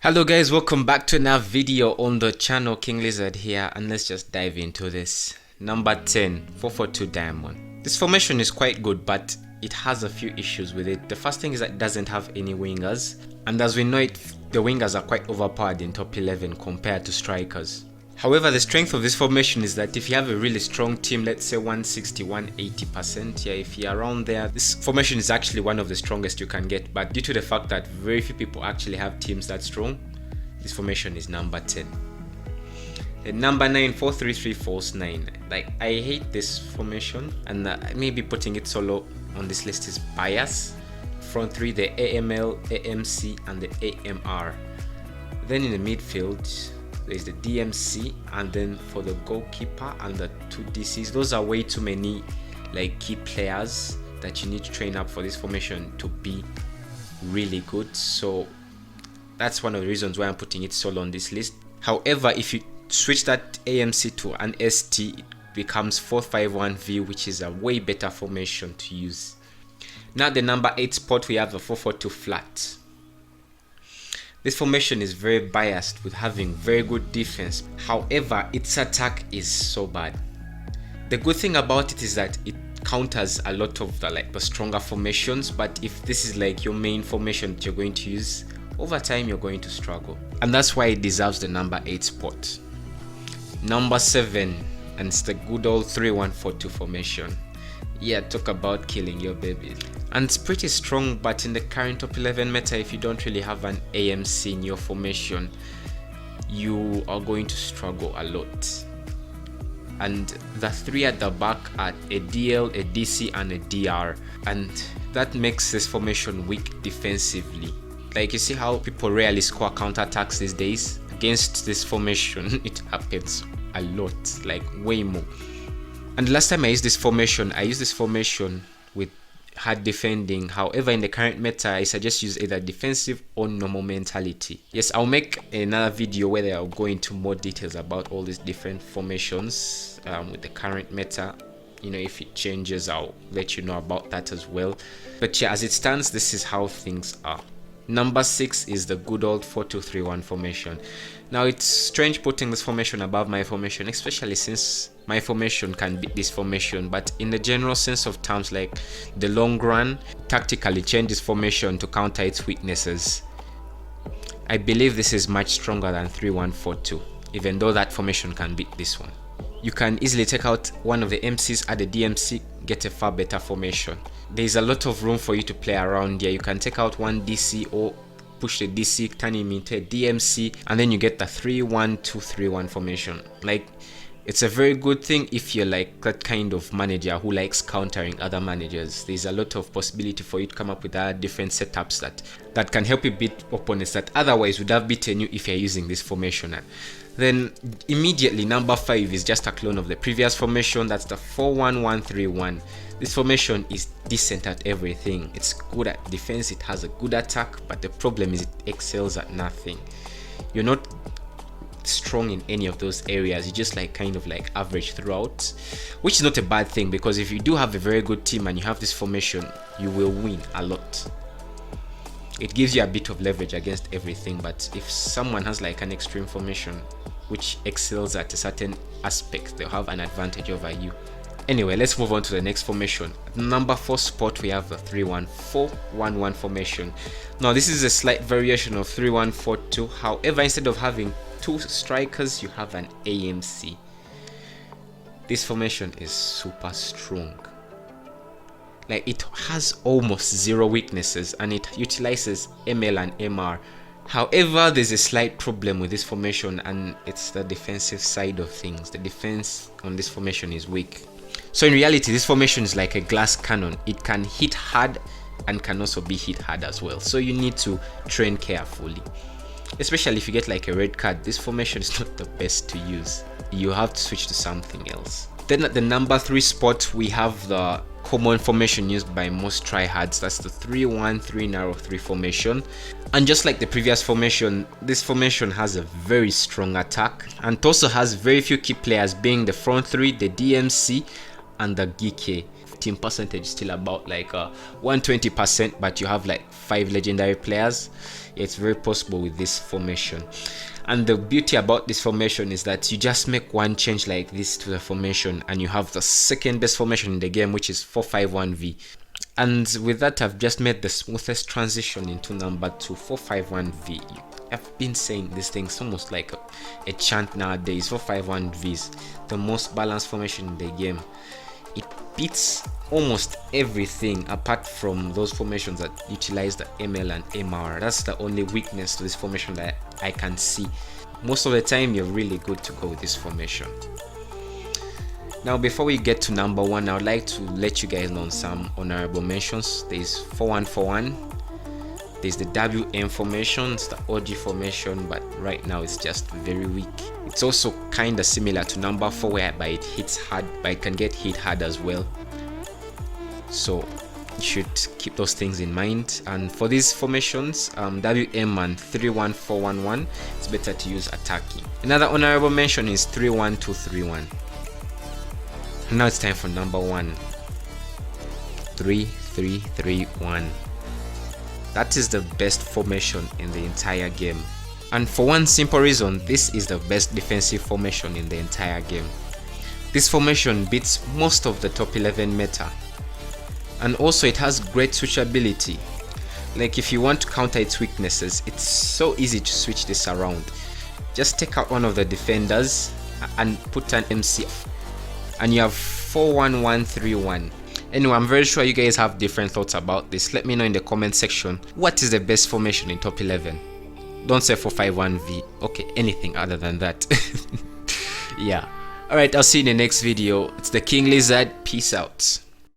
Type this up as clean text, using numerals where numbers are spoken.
Hello guys, welcome back to another video on the channel. King Lizard here, and let's just dive into this. Number 10, 442 diamond. This formation is quite good, but it has a few issues with it. The first thing is that it doesn't have any wingers, and as we know it, the wingers are quite overpowered in top 11 compared to strikers. However, the strength of this formation is that if you have a really strong team, let's say 160, 180%, yeah, if you're around there, this formation is actually one of the strongest you can get. But due to the fact that very few people actually have teams that strong, this formation is number 10. And number 9, 433 false 9. Like, I hate this formation, and maybe putting it solo on this list is bias. Front 3, the AML, AMC, and the AMR. Then in the midfield, there's the DMC, and then for the goalkeeper and the 2 DCs, those are way too many like key players that you need to train up for this formation to be really good. So that's one of the reasons why I'm putting it solo on this list. However, if you switch that AMC to an ST, it becomes 451V, which is a way better formation to use. Now the number 8 spot, we have the 442 flat. This formation is very biased with having very good defense. However, its attack is so bad. The good thing about it is that it counters a lot of the stronger formations, but if this is like your main formation that you're going to use, over time you're going to struggle. And that's why it deserves the number 8 spot. Number 7, and it's the good old 3142 formation. Yeah, talk about killing your baby. And it's pretty strong, but in the current top 11 meta, if you don't really have an AMC in your formation, you are going to struggle a lot. And the 3 at the back are a DL, a DC, and a DR, and that makes this formation weak defensively. Like, you see how people rarely score counterattacks these days? Against this formation, it happens a lot, like way more. And last time I used this formation, with hard defending. However, in the current meta, I suggest use either defensive or normal mentality. Yes, I'll make another video where I'll go into more details about all these different formations with the current meta. You know, if it changes, I'll let you know about that as well. But yeah, as it stands, this is how things are. Number 6 is the good old 4231 formation. Now, it's strange putting this formation above my formation, especially since my formation can beat this formation, but in the general sense of terms, like the long run, tactically change this formation to counter its weaknesses. I believe this is much stronger than 3142, even though that formation can beat this one. You can easily take out one of the MCs, add a DMC, get a far better formation. There's a lot of room for you to play around here. You can take out one DC or push the DC, turn him into a DMC, and then you get the 3-1-2-3-1 formation. Like, it's a very good thing if you're like that kind of manager who likes countering other managers. There's a lot of possibility for you to come up with different setups that can help you beat opponents that otherwise would have beaten you if you're using this formation. Then immediately number 5 is just a clone of the previous formation. That's the 4-1-1-3-1. This formation is decent at everything. It's good at defense, it has a good attack, but the problem is it excels at nothing. You're not strong in any of those areas. You're just kind of average throughout, which is not a bad thing, because if you do have a very good team and you have this formation, you will win a lot. It gives you a bit of leverage against everything. But if someone has an extreme formation which excels at a certain aspect, they'll have an advantage over you. Anyway, let's move on to the next formation. At number 4 spot, we have the 3-1-4-1-1 formation. Now, this is a slight variation of 3-1-4-2. However, instead of having 2 strikers, you have an AMC. This formation is super strong. Like, it has almost 0 weaknesses, and it utilizes ML and MR. However, there's a slight problem with this formation, and it's the defensive side of things. The defense on this formation is weak. So in reality, this formation is like a glass cannon. It can hit hard and can also be hit hard as well. So you need to train carefully. Especially if you get a red card, this formation is not the best to use. You have to switch to something else. Then at the number 3 spot, we have the common formation used by most tryhards. That's the 3-1-3 narrow 3 formation. And just like the previous formation, this formation has a very strong attack, and it also has very few key players, being the front 3, the DMC, and the Geeke. team percentage still about like 120%, but you have like 5 legendary players. It's very possible with this formation. And the beauty about this formation is that you just make one change like this to the formation and you have the second best formation in the game, which is 451V. And with that, I've just made the smoothest transition into number 2, 451V. I've been saying this thing's almost like a chant nowadays. 451V is the most balanced formation in the game. It beats almost everything apart from those formations that utilize the ML and MR. That's the only weakness to this formation that I can see. Most of the time, you're really good to go with this formation. Now, before we get to number 1, I would like to let you guys know some honorable mentions. There's 4141. There's the WM formation, it's the OG formation, but right now it's just very weak. It's also kind of similar to number 4, whereby it hits hard, but it can get hit hard as well. So you should keep those things in mind. And for these formations, WM and 31411, it's better to use attacking. Another honorable mention is 31231. Now it's time for number 1. 3331. That is the best formation in the entire game. And for one simple reason, this is the best defensive formation in the entire game. This formation beats most of the top 11 meta. And also it has great switchability. Like if you want to counter its weaknesses, it's so easy to switch this around. Just take out one of the defenders and put an MC. And you have 41131. Anyway, I'm very sure you guys have different thoughts about this. Let me know in the comment section. What is the best formation in top 11? Don't say 451V. Okay, anything other than that. Yeah. Alright, I'll see you in the next video. It's the King Lizard. Peace out.